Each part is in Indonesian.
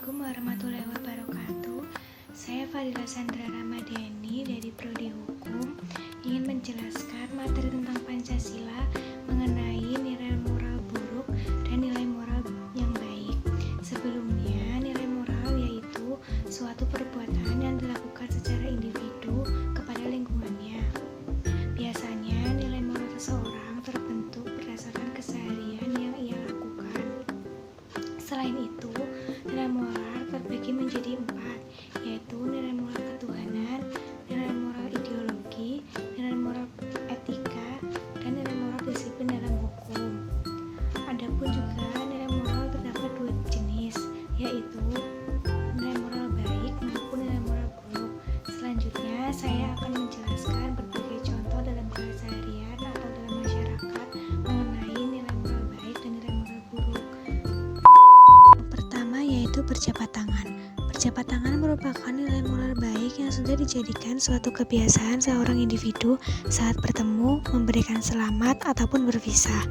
Assalamualaikum warahmatullahi wabarakatuh. Saya Fadila Sandra Ramadhani dari Prodi Hukum ingin menjelaskan materi tentang Pancasila mengenai nilai moral buruk dan nilai moral yang baik. Sebelumnya, nilai moral yaitu suatu perbuatan yang dilakukan secara individu kepada lingkungannya. Biasanya nilai moral seseorang terbentuk berdasarkan keseharian yang ia lakukan. Selain itu, nilai moral terbagi menjadi 4, yaitu nilai moral ketuhanan, nilai moral ideologi, nilai moral etika, dan nilai moral disiplin dalam hukum. Adapun juga nilai moral terdapat 2 jenis, yaitu nilai moral baik maupun nilai moral buruk. Selanjutnya, saya akan menjelaskan berbagai contoh dalam keseharian atau dalam masyarakat mengenai nilai moral baik dan nilai moral buruk. Pertama yaitu berjabat tangan. Berjabat tangan merupakan nilai moral baik yang sudah dijadikan suatu kebiasaan seorang individu saat bertemu, memberikan selamat, ataupun berpisah.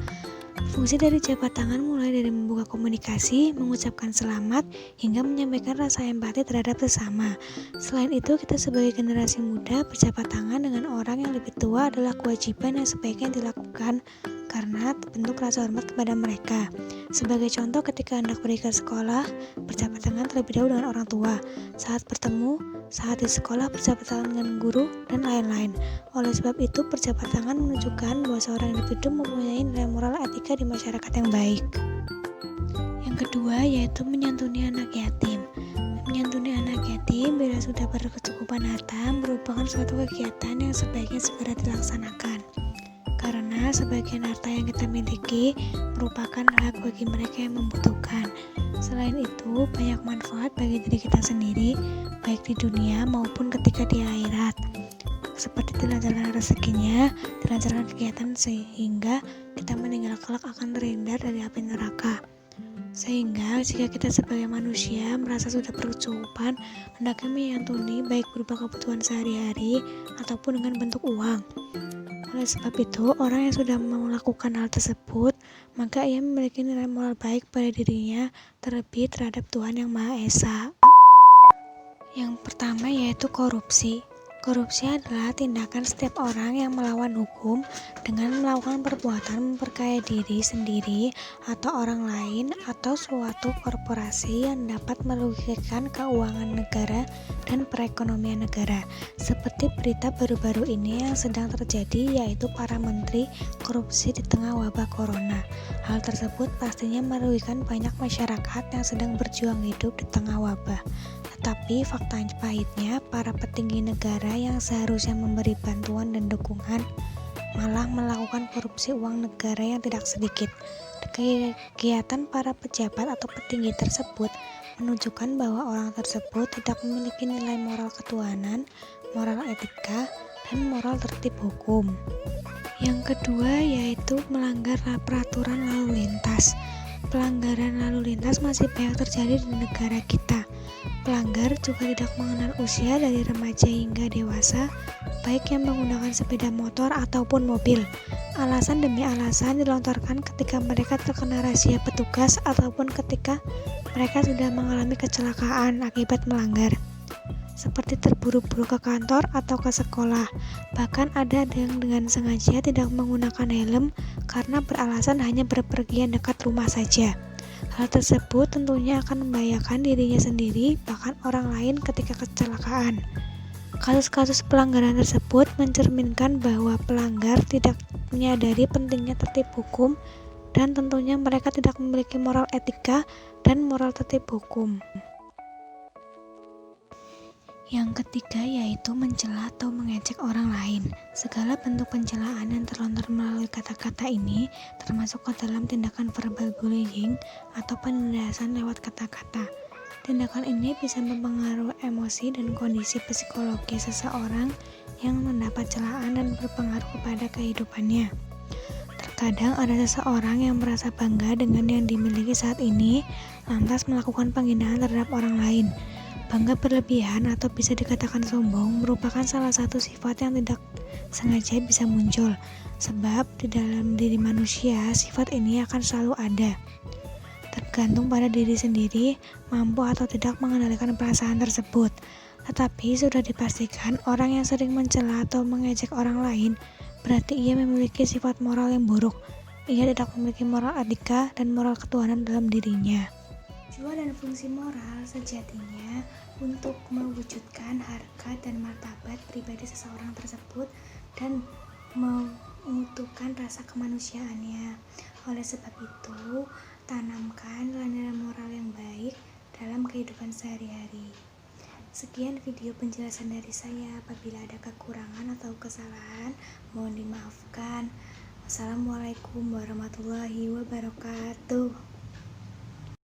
Fungsi dari jabat tangan mulai dari membuka komunikasi, mengucapkan selamat, hingga menyampaikan rasa empati terhadap sesama. Selain itu, kita sebagai generasi muda berjabat tangan dengan orang yang lebih tua adalah kewajiban yang sebaiknya dilakukan karena bentuk rasa hormat kepada mereka. Sebagai contoh, ketika hendak pergi ke sekolah, berjabat tangan terlebih dahulu dengan orang tua. Saat bertemu, saat di sekolah berjabat tangan dengan guru, dan lain-lain. Oleh sebab itu, berjabat tangan menunjukkan bahwa seorang individu mempunyai nilai moral etika di masyarakat yang baik. Yang kedua yaitu menyantuni anak yatim. Menyantuni anak yatim bila sudah berkecukupan harta merupakan suatu kegiatan yang sebaiknya segera dilaksanakan. Karena sebagian harta yang kita miliki merupakan hak bagi mereka yang membutuhkan. Selain itu, banyak manfaat bagi diri kita sendiri, baik di dunia maupun ketika di akhirat. Seperti dilancarkan rezekinya, dilancarkan kegiatan sehingga kita meninggal kelak akan terhindar dari api neraka. Sehingga jika kita sebagai manusia merasa sudah berkecukupan, hendaknya menyantuni baik berupa kebutuhan sehari-hari ataupun dengan bentuk uang. Oleh sebab itu, orang yang sudah melakukan hal tersebut, maka ia memiliki nilai moral baik pada dirinya, terlebih terhadap Tuhan Yang Maha Esa. Yang pertama yaitu korupsi. Korupsi adalah tindakan setiap orang yang melawan hukum dengan melakukan perbuatan memperkaya diri sendiri atau orang lain atau suatu korporasi yang dapat merugikan keuangan negara dan perekonomian negara. Seperti berita baru-baru ini yang sedang terjadi, yaitu para menteri korupsi di tengah wabah corona. Hal tersebut pastinya merugikan banyak masyarakat yang sedang berjuang hidup di tengah wabah. Tetapi fakta pahitnya, para petinggi negara yang seharusnya memberi bantuan dan dukungan malah melakukan korupsi uang negara yang tidak sedikit. Kegiatan para pejabat atau petinggi tersebut menunjukkan bahwa orang tersebut tidak memiliki nilai moral ketuhanan, moral etika, dan moral tertib hukum. Yang kedua yaitu melanggar peraturan lalu lintas. Pelanggaran lalu lintas masih banyak terjadi di negara kita. Pelanggar juga tidak mengenal usia dari remaja hingga dewasa, baik yang menggunakan sepeda motor ataupun mobil. Alasan demi alasan dilontarkan ketika mereka terkena razia petugas ataupun ketika mereka sudah mengalami kecelakaan akibat melanggar, seperti terburu-buru ke kantor atau ke sekolah. Bahkan ada yang dengan sengaja tidak menggunakan helm karena beralasan hanya berpergian dekat rumah saja. Hal tersebut tentunya akan membahayakan dirinya sendiri, bahkan orang lain ketika kecelakaan. Kasus-kasus pelanggaran tersebut mencerminkan bahwa pelanggar tidak menyadari pentingnya tertib hukum dan tentunya mereka tidak memiliki moral etika dan moral tertib hukum. Yang ketiga yaitu mencela atau mengejek orang lain. Segala bentuk pencelaan yang terlontar melalui kata-kata ini termasuk ke dalam tindakan verbal bullying atau penindasan lewat kata-kata. Tindakan ini bisa mempengaruhi emosi dan kondisi psikologi seseorang yang mendapat celaan dan berpengaruh kepada kehidupannya. Terkadang ada seseorang yang merasa bangga dengan yang dimiliki saat ini, lantas melakukan penghinaan terhadap orang lain. Bangga berlebihan atau bisa dikatakan sombong merupakan salah satu sifat yang tidak sengaja bisa muncul, sebab di dalam diri manusia sifat ini akan selalu ada. tergantung pada diri sendiri mampu atau tidak mengendalikan perasaan tersebut. Tetapi sudah dipastikan orang yang sering mencela atau mengejek orang lain berarti ia memiliki sifat moral yang buruk. Ia tidak memiliki moral etika dan moral ketuhanan dalam dirinya. Tujuan dan fungsi moral sejatinya untuk mewujudkan harkat dan martabat pribadi seseorang tersebut dan mengutuhkan rasa kemanusiaannya. Oleh sebab itu, tanamkan nilai-nilai moral yang baik dalam kehidupan sehari-hari. Sekian video penjelasan dari saya. Apabila ada kekurangan atau kesalahan, mohon dimaafkan. Wassalamualaikum warahmatullahi wabarakatuh.